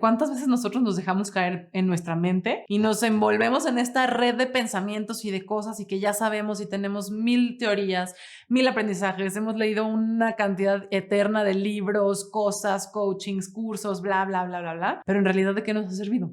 ¿Cuántas veces nosotros nos dejamos caer en nuestra mente y nos envolvemos en esta red de pensamientos y de cosas y que ya sabemos y tenemos 1000 teorías, 1000 aprendizajes, hemos leído una cantidad eterna de libros, cosas, coachings, cursos, bla, bla, bla, bla, bla, pero en realidad ¿de qué nos ha servido?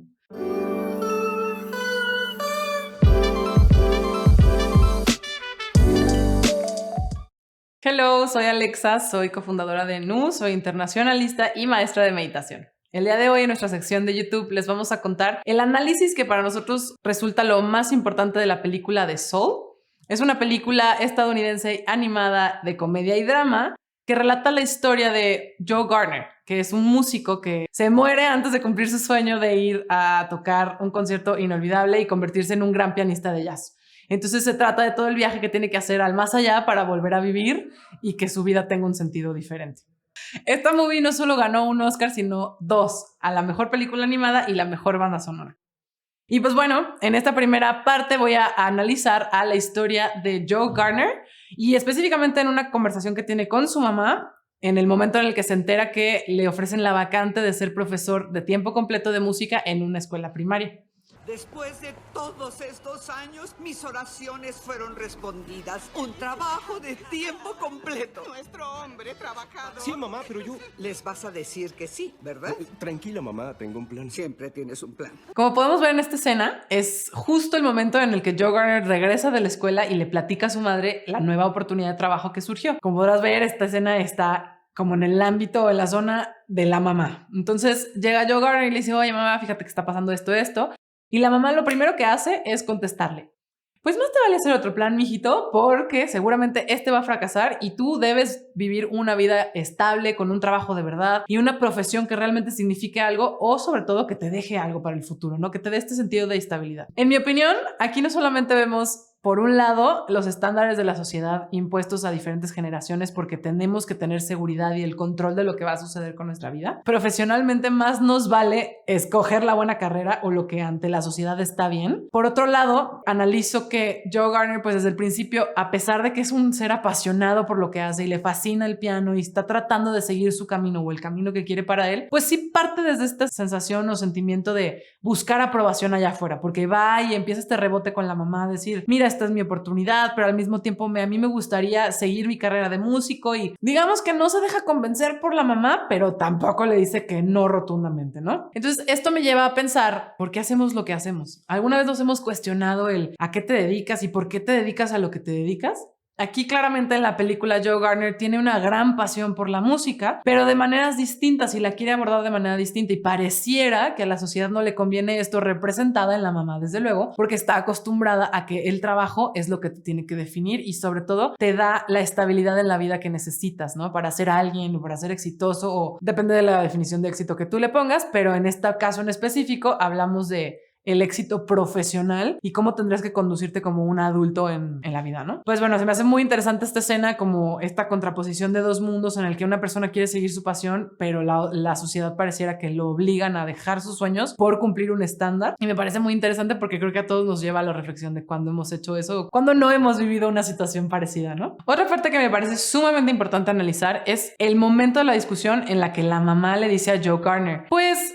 Hello, soy Alexa, soy cofundadora de Nu, soy internacionalista y maestra de meditación. El día de hoy en nuestra sección de YouTube les vamos a contar el análisis que para nosotros resulta lo más importante de la película de Soul. Es una película estadounidense animada de comedia y drama que relata la historia de Joe Garner, que es un músico que se muere antes de cumplir su sueño de ir a tocar un concierto inolvidable y convertirse en un gran pianista de jazz. Entonces se trata de todo el viaje que tiene que hacer al más allá para volver a vivir y que su vida tenga un sentido diferente. Esta movie no solo ganó un Oscar, sino 2, a la mejor película animada y la mejor banda sonora. Y pues bueno, en esta primera parte voy a analizar a la historia de Joe Garner y específicamente en una conversación que tiene con su mamá en el momento en el que se entera que le ofrecen la vacante de ser profesor de tiempo completo de música en una escuela primaria. Después de todos estos años, mis oraciones fueron respondidas. Un trabajo de tiempo completo. Nuestro hombre trabajador. Sí, mamá, pero yo... Les vas a decir que sí, ¿verdad? Tranquila, mamá, tengo un plan. Siempre tienes un plan. Como podemos ver en esta escena, es justo el momento en el que Joe Garner regresa de la escuela y le platica a su madre la nueva oportunidad de trabajo que surgió. Como podrás ver, esta escena está como en el ámbito o en la zona de la mamá. Entonces llega Joe Garner y le dice, oye mamá, fíjate que está pasando esto. Y la mamá lo primero que hace es contestarle, pues más te vale hacer otro plan, mijito, porque seguramente este va a fracasar y tú debes vivir una vida estable, con un trabajo de verdad y una profesión que realmente signifique algo o sobre todo que te deje algo para el futuro, ¿no? Que te dé este sentido de estabilidad. En mi opinión, aquí no solamente vemos por un lado, los estándares de la sociedad impuestos a diferentes generaciones porque tenemos que tener seguridad y el control de lo que va a suceder con nuestra vida. Profesionalmente más nos vale escoger la buena carrera o lo que ante la sociedad está bien. Por otro lado, analizo que Joe Garner, pues desde el principio, a pesar de que es un ser apasionado por lo que hace y le fascina el piano y está tratando de seguir su camino o el camino que quiere para él, pues sí parte desde esta sensación o sentimiento de buscar aprobación allá afuera, porque va y empieza este rebote con la mamá a decir, mira, esta es mi oportunidad, pero al mismo tiempo a mí me gustaría seguir mi carrera de músico y digamos que no se deja convencer por la mamá, pero tampoco le dice que no rotundamente, ¿no? Entonces esto me lleva a pensar, ¿por qué hacemos lo que hacemos? ¿Alguna vez nos hemos cuestionado el a qué te dedicas y por qué te dedicas a lo que te dedicas? Aquí claramente en la película Joe Garner tiene una gran pasión por la música, pero de maneras distintas y la quiere abordar de manera distinta y pareciera que a la sociedad no le conviene esto representada en la mamá, desde luego, porque está acostumbrada a que el trabajo es lo que te tiene que definir y sobre todo te da la estabilidad en la vida que necesitas, ¿no? Para ser alguien o para ser exitoso o depende de la definición de éxito que tú le pongas, pero en este caso en específico hablamos de el éxito profesional y cómo tendrías que conducirte como un adulto en la vida, ¿no? Pues bueno, se me hace muy interesante esta escena, como esta contraposición de dos mundos en el que una persona quiere seguir su pasión, pero la sociedad pareciera que lo obligan a dejar sus sueños por cumplir un estándar. Y me parece muy interesante porque creo que a todos nos lleva a la reflexión de cuándo hemos hecho eso o cuándo no hemos vivido una situación parecida, ¿no? Otra parte que me parece sumamente importante analizar es el momento de la discusión en la que la mamá le dice a Joe Garner, pues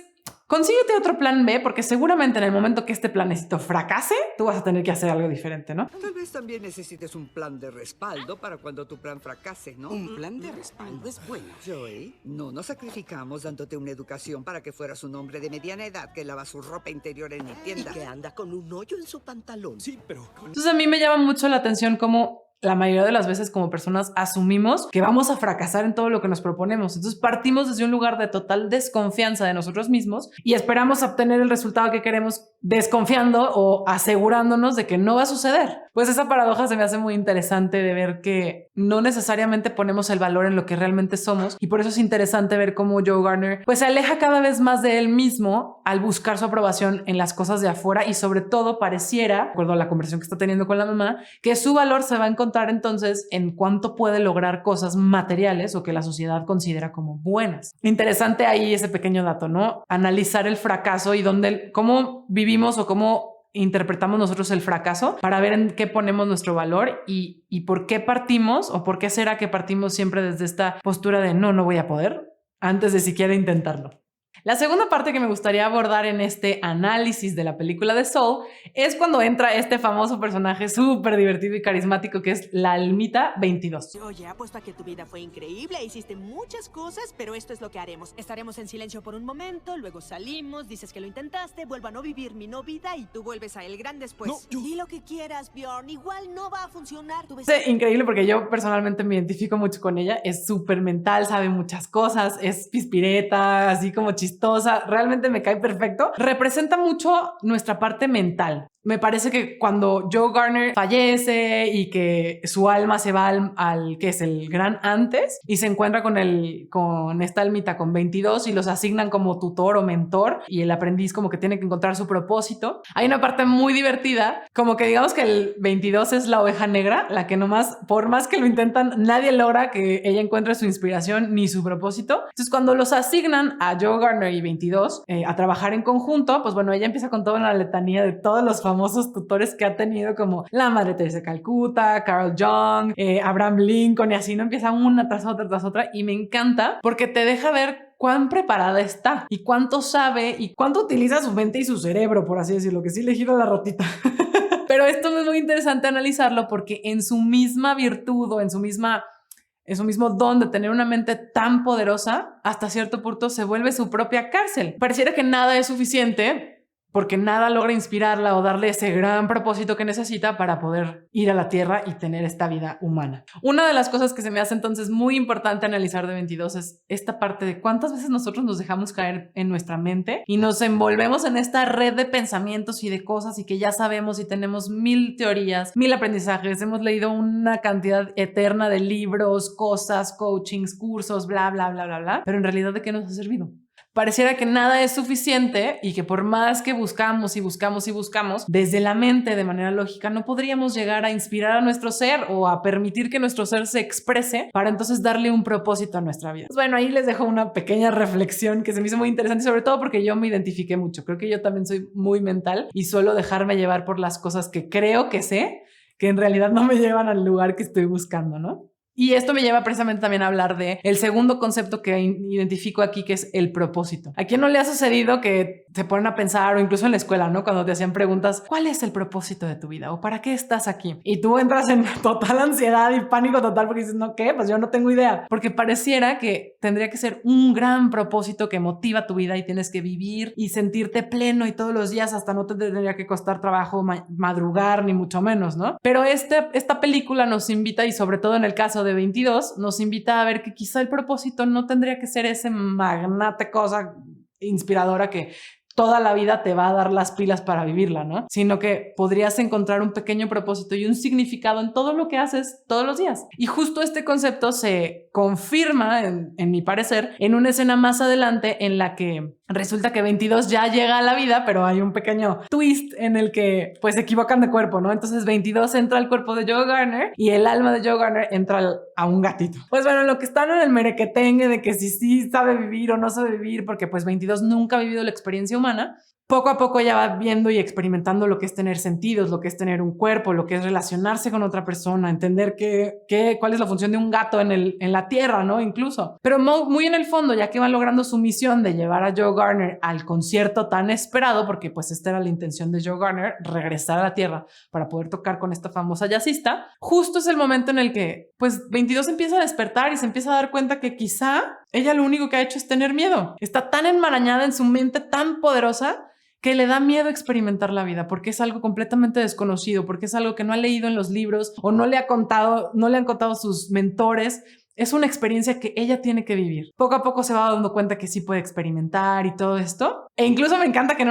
consíguete otro plan B porque seguramente en el momento que este planecito fracase, tú vas a tener que hacer algo diferente, ¿no? Tal vez también necesites un plan de respaldo para cuando tu plan fracase, ¿no? Un plan de respaldo es bueno. Joey, no nos sacrificamos dándote una educación para que fueras un hombre de mediana edad que lava su ropa interior en mi Y tienda. que anda con un hoyo en su pantalón. Sí, pero... Entonces a mí me llama mucho la atención cómo la mayoría de las veces como personas asumimos que vamos a fracasar en todo lo que nos proponemos. Entonces partimos desde un lugar de total desconfianza de nosotros mismos y esperamos obtener el resultado que queremos desconfiando o asegurándonos de que no va a suceder. Pues esa paradoja se me hace muy interesante de ver que no necesariamente ponemos el valor en lo que realmente somos y por eso es interesante ver cómo Joe Garner pues se aleja cada vez más de él mismo al buscar su aprobación en las cosas de afuera y sobre todo pareciera, de acuerdo a la conversación que está teniendo con la mamá, que su valor se va a encontrar entonces en cuánto puede lograr cosas materiales o que la sociedad considera como buenas. Interesante ahí ese pequeño dato, ¿no? Analizar el fracaso y cómo vivimos o cómo interpretamos nosotros el fracaso para ver en qué ponemos nuestro valor y por qué partimos o por qué será que partimos siempre desde esta postura de no voy a poder antes de siquiera intentarlo. La segunda parte que me gustaría abordar en este análisis de la película de Soul es cuando entra este famoso personaje súper divertido y carismático que es la Almita 22. Oye, apuesto a que tu vida fue increíble, hiciste muchas cosas, pero esto es lo que haremos. Estaremos en silencio por un momento, luego salimos, dices que lo intentaste, vuelvo a no vivir mi no vida y tú vuelves a el gran después. No, yo- Di lo que quieras, Bjorn, igual no va a funcionar. Tú ves... Es increíble porque yo personalmente me identifico mucho con ella. Es súper mental, sabe muchas cosas, es pispireta, así como chistosa. Realmente me cae perfecto. Representa mucho nuestra parte mental. Me parece que cuando Joe Garner fallece y que su alma se va al que es el gran antes y se encuentra con esta almita con 22 y los asignan como tutor o mentor y el aprendiz como que tiene que encontrar su propósito. Hay una parte muy divertida, como que digamos que el 22 es la oveja negra, la que nomás, por más que lo intentan, nadie logra que ella encuentre su inspiración ni su propósito. Entonces cuando los asignan a Joe Garner y 22 a trabajar en conjunto, pues bueno, ella empieza con toda una letanía de todos los famosos tutores que ha tenido, como la Madre Teresa de Calcuta, Carl Jung, Abraham Lincoln, y así no empieza una tras otra, y me encanta porque te deja ver cuán preparada está y cuánto sabe y cuánto utiliza su mente y su cerebro, por así decirlo, que sí le gira la rotita. Pero esto es muy interesante analizarlo porque en su misma virtud o en su mismo don de tener una mente tan poderosa, hasta cierto punto se vuelve su propia cárcel. Pareciera que nada es suficiente porque nada logra inspirarla o darle ese gran propósito que necesita para poder ir a la Tierra y tener esta vida humana. Una de las cosas que se me hace entonces muy importante analizar de 22 es esta parte de cuántas veces nosotros nos dejamos caer en nuestra mente y nos envolvemos en esta red de pensamientos y de cosas y que ya sabemos y tenemos 1000 teorías, 1000 aprendizajes, hemos leído una cantidad eterna de libros, cosas, coachings, cursos, bla, bla, bla, bla, bla, pero en realidad ¿de qué nos ha servido? Pareciera que nada es suficiente y que por más que buscamos y buscamos y buscamos, desde la mente de manera lógica no podríamos llegar a inspirar a nuestro ser o a permitir que nuestro ser se exprese para entonces darle un propósito a nuestra vida. Pues bueno, ahí les dejo una pequeña reflexión que se me hizo muy interesante, sobre todo porque yo me identifiqué mucho. Creo que yo también soy muy mental y suelo dejarme llevar por las cosas que creo que sé, que en realidad no me llevan al lugar que estoy buscando, ¿no? Y esto me lleva precisamente también a hablar de el segundo concepto que identifico aquí, que es el propósito. ¿A quién no le ha sucedido que se ponen a pensar, o incluso en la escuela, ¿no? Cuando te hacían preguntas, ¿cuál es el propósito de tu vida? ¿O para qué estás aquí? Y tú entras en total ansiedad y pánico total porque dices, ¿no qué? Pues yo no tengo idea. Porque pareciera que tendría que ser un gran propósito que motiva tu vida y tienes que vivir y sentirte pleno y todos los días hasta no te tendría que costar trabajo madrugar, ni mucho menos, ¿no? Pero esta película nos invita, y sobre todo en el caso de 22, nos invita a ver que quizá el propósito no tendría que ser ese magnate cosa inspiradora que toda la vida te va a dar las pilas para vivirla, ¿no? Sino que podrías encontrar un pequeño propósito y un significado en todo lo que haces todos los días. Y justo este concepto se confirma, en mi parecer, en una escena más adelante en la que resulta que 22 ya llega a la vida, pero hay un pequeño twist en el que pues se equivocan de cuerpo, ¿no? Entonces 22 entra al cuerpo de Joe Garner y el alma de Joe Garner entra a un gatito. Pues bueno, lo que están en el merequetengue de que si sí sabe vivir o no sabe vivir, porque pues 22 nunca ha vivido la experiencia humana, poco a poco ella va viendo y experimentando lo que es tener sentidos, lo que es tener un cuerpo, lo que es relacionarse con otra persona, entender cuál es la función de un gato en la tierra, ¿no? Incluso. Pero muy en el fondo, ya que van logrando su misión de llevar a Joe Garner al concierto tan esperado, porque pues esta era la intención de Joe Garner, regresar a la tierra para poder tocar con esta famosa jazzista, justo es el momento en el que pues 22 empieza a despertar y se empieza a dar cuenta que quizá ella lo único que ha hecho es tener miedo. Está tan enmarañada en su mente, tan poderosa, que le da miedo experimentar la vida porque es algo completamente desconocido, porque es algo que no ha leído en los libros o no le han contado sus mentores. Es una experiencia que ella tiene que vivir. Poco a poco se va dando cuenta que sí puede experimentar y todo esto. E incluso me encanta que en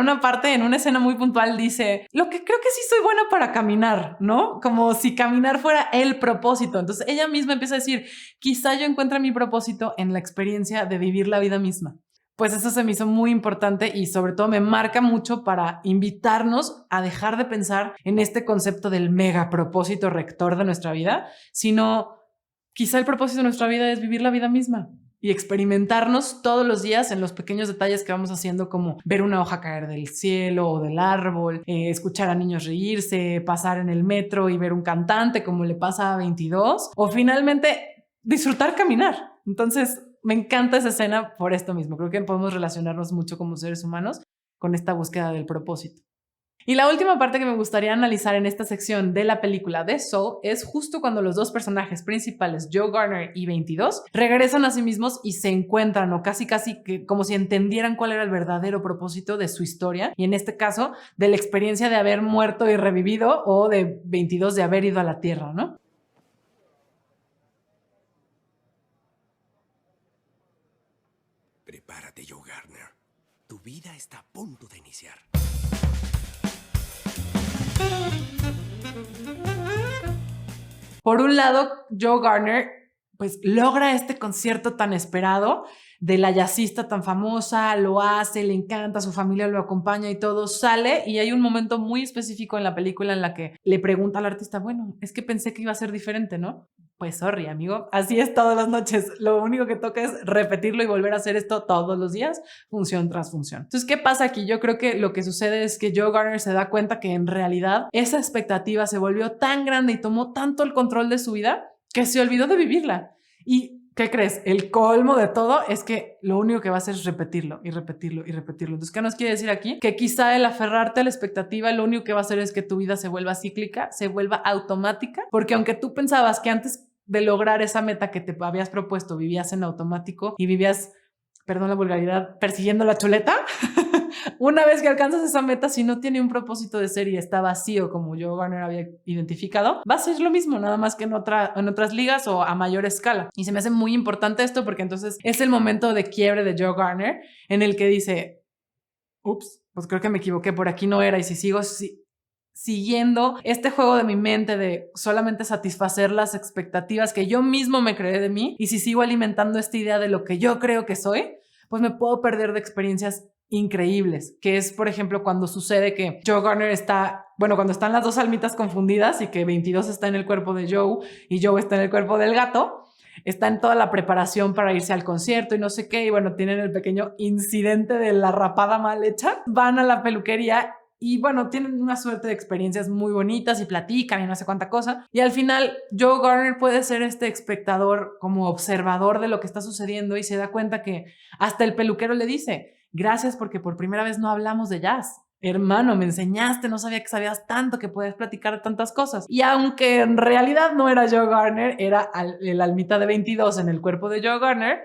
una escena muy puntual dice, lo que creo que sí soy buena para caminar, ¿no? Como si caminar fuera el propósito. Entonces ella misma empieza a decir, quizá yo encuentre mi propósito en la experiencia de vivir la vida misma. Pues eso se me hizo muy importante y sobre todo me marca mucho para invitarnos a dejar de pensar en este concepto del mega propósito rector de nuestra vida, sino quizá el propósito de nuestra vida es vivir la vida misma y experimentarnos todos los días en los pequeños detalles que vamos haciendo, como ver una hoja caer del cielo o del árbol, escuchar a niños reírse, pasar en el metro y ver un cantante como le pasa a 22, o finalmente disfrutar caminar. Entonces, me encanta esa escena por esto mismo. Creo que podemos relacionarnos mucho como seres humanos con esta búsqueda del propósito. Y la última parte que me gustaría analizar en esta sección de la película de Soul es justo cuando los dos personajes principales, Joe Garner y 22, regresan a sí mismos y se encuentran, o casi que como si entendieran cuál era el verdadero propósito de su historia, y en este caso de la experiencia de haber muerto y revivido, o de 22 de haber ido a la Tierra, ¿no? Prepárate, Joe Garner. Tu vida está a punto de iniciar. Por un lado, Joe Garner pues logra este concierto tan esperado de la jazzista tan famosa, lo hace, le encanta, su familia lo acompaña y todo, sale, y hay un momento muy específico en la película en la que le pregunta al artista, bueno, es que pensé que iba a ser diferente, ¿no? Pues sorry, amigo, así es todas las noches, lo único que toca es repetirlo y volver a hacer esto todos los días, función tras función. Entonces, ¿qué pasa aquí? Yo creo que lo que sucede es que Joe Garner se da cuenta que en realidad esa expectativa se volvió tan grande y tomó tanto el control de su vida que se olvidó de vivirla. Y ¿qué crees? El colmo de todo es que lo único que va a hacer es repetirlo y repetirlo y repetirlo. Entonces, ¿qué nos quiere decir aquí? Que quizá el aferrarte a la expectativa lo único que va a hacer es que tu vida se vuelva cíclica, se vuelva automática, porque aunque tú pensabas que antes de lograr esa meta que te habías propuesto vivías en automático y vivías, perdón la vulgaridad, persiguiendo la chuleta, una vez que alcanzas esa meta, si no tiene un propósito de ser y está vacío como Joe Garner había identificado, va a ser lo mismo, nada más que en otras ligas o a mayor escala. Y se me hace muy importante esto porque entonces es el momento de quiebre de Joe Garner en el que dice, ups, pues creo que me equivoqué, por aquí no era, y si sigo siguiendo este juego de mi mente de solamente satisfacer las expectativas que yo mismo me creé de mí, y si sigo alimentando esta idea de lo que yo creo que soy, pues me puedo perder de experiencias increíbles, que es, por ejemplo, cuando sucede que Joe Garner cuando están las dos almitas confundidas y que 22 está en el cuerpo de Joe y Joe está en el cuerpo del gato, está en toda la preparación para irse al concierto y no sé qué, y bueno, tienen el pequeño incidente de la rapada mal hecha, van a la peluquería y bueno, tienen una suerte de experiencias muy bonitas y platican y no sé cuánta cosa. Y al final, Joe Garner puede ser este espectador como observador de lo que está sucediendo y se da cuenta que hasta el peluquero le dice, gracias porque por primera vez no hablamos de jazz. Hermano, me enseñaste, no sabía que sabías tanto, que podías platicar de tantas cosas. Y aunque en realidad no era Joe Garner, era el almita de 22 en el cuerpo de Joe Garner,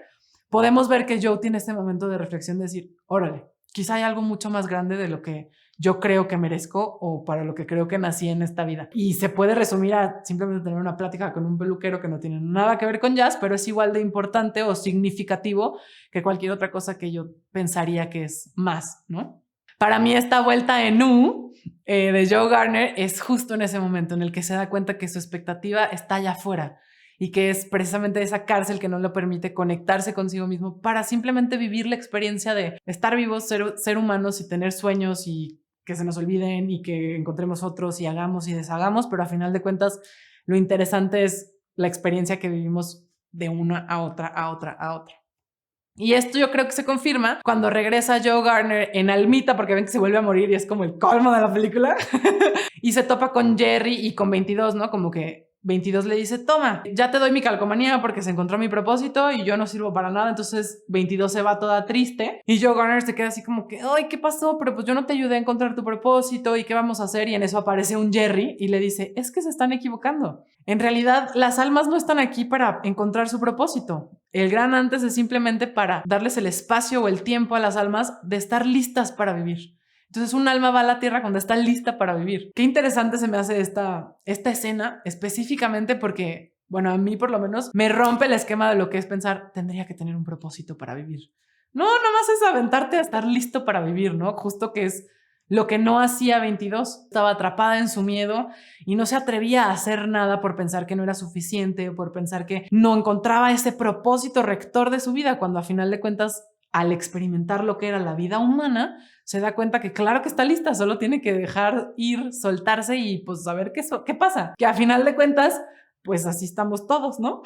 podemos ver que Joe tiene este momento de reflexión de decir, órale, quizá hay algo mucho más grande de lo que yo creo que merezco o para lo que creo que nací en esta vida. Y se puede resumir a simplemente tener una plática con un peluquero que no tiene nada que ver con jazz, pero es igual de importante o significativo que cualquier otra cosa que yo pensaría que es más, ¿no? Para mí esta vuelta en U de Joe Garner es justo en ese momento en el que se da cuenta que su expectativa está allá afuera y que es precisamente esa cárcel que no le permite conectarse consigo mismo para simplemente vivir la experiencia de estar vivos, ser humanos y tener sueños y que se nos olviden y que encontremos otros y hagamos y deshagamos, pero a final de cuentas lo interesante es la experiencia que vivimos de una a otra, a otra, a otra. Y esto yo creo que se confirma cuando regresa Joe Garner en almita, porque ven que se vuelve a morir y es como el colmo de la película, y se topa con Jerry y con 22, ¿no? Como que 22 le dice, toma, ya te doy mi calcomanía porque se encontró mi propósito y yo no sirvo para nada. Entonces 22 se va toda triste y Joe Garner se queda así como que, ay, ¿qué pasó? Pero pues yo no te ayudé a encontrar tu propósito y ¿qué vamos a hacer? Y en eso aparece un Jerry y le dice, es que se están equivocando. En realidad, las almas no están aquí para encontrar su propósito. El gran antes es simplemente para darles el espacio o el tiempo a las almas de estar listas para vivir. Entonces un alma va a la tierra cuando está lista para vivir. Qué interesante se me hace esta escena específicamente porque, bueno, a mí por lo menos me rompe el esquema de lo que es pensar, tendría que tener un propósito para vivir. No, nomás es aventarte a estar listo para vivir, ¿no? Justo que es lo que no hacía 22. Estaba atrapada en su miedo y no se atrevía a hacer nada por pensar que no era suficiente o por pensar que no encontraba ese propósito rector de su vida, cuando a final de cuentas, al experimentar lo que era la vida humana, se da cuenta que claro que está lista, solo tiene que dejar ir, soltarse y pues a ver qué pasa. Que a final de cuentas, pues así estamos todos, ¿no?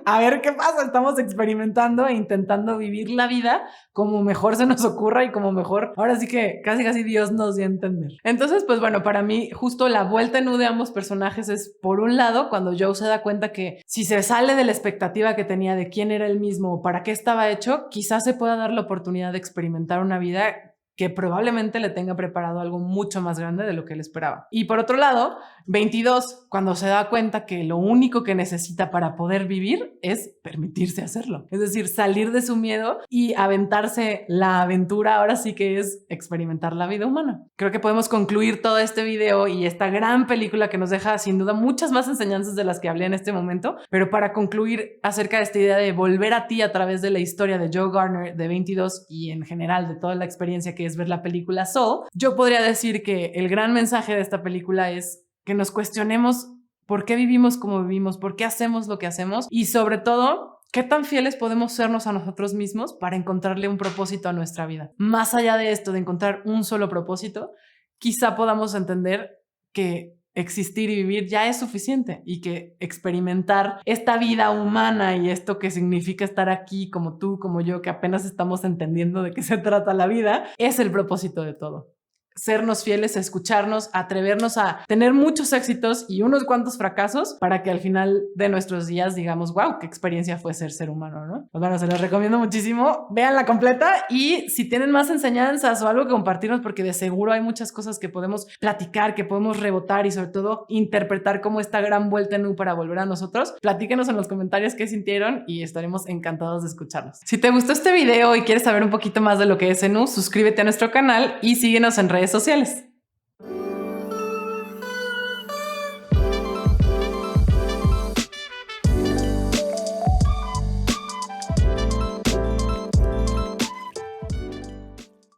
A ver qué pasa, estamos experimentando e intentando vivir la vida como mejor se nos ocurra y como mejor, ahora sí que casi Dios nos dio a entender. Entonces, pues bueno, para mí justo la vuelta en U de ambos personajes es, por un lado, cuando Joe se da cuenta que si se sale de la expectativa que tenía de quién era él mismo o para qué estaba hecho, quizás se pueda dar la oportunidad de experimentar una vida que probablemente le tenga preparado algo mucho más grande de lo que él esperaba. Y por otro lado, 22, cuando se da cuenta que lo único que necesita para poder vivir es permitirse hacerlo. Es decir, salir de su miedo y aventarse la aventura, ahora sí que es experimentar la vida humana. Creo que podemos concluir todo este video y esta gran película que nos deja sin duda muchas más enseñanzas de las que hablé en este momento, pero para concluir acerca de esta idea de volver a ti a través de la historia de Joe Garner, de 22 y en general de toda la experiencia que es ver la película Soul, yo podría decir que el gran mensaje de esta película es que nos cuestionemos por qué vivimos como vivimos, por qué hacemos lo que hacemos y sobre todo, qué tan fieles podemos sernos a nosotros mismos para encontrarle un propósito a nuestra vida. Más allá de esto, de encontrar un solo propósito, quizá podamos entender que existir y vivir ya es suficiente y que experimentar esta vida humana y esto que significa estar aquí como tú, como yo, que apenas estamos entendiendo de qué se trata la vida, es el propósito de todo. Sernos fieles, escucharnos, atrevernos a tener muchos éxitos y unos cuantos fracasos para que al final de nuestros días digamos, wow, qué experiencia fue ser humano, ¿no? Pues bueno, se los recomiendo muchísimo. Véanla completa y si tienen más enseñanzas o algo que compartirnos, porque de seguro hay muchas cosas que podemos platicar, que podemos rebotar y sobre todo interpretar como esta gran vuelta en U para volver a nosotros, platíquenos en los comentarios qué sintieron y estaremos encantados de escucharlos. Si te gustó este video y quieres saber un poquito más de lo que es en U, suscríbete a nuestro canal y síguenos en redes sociales.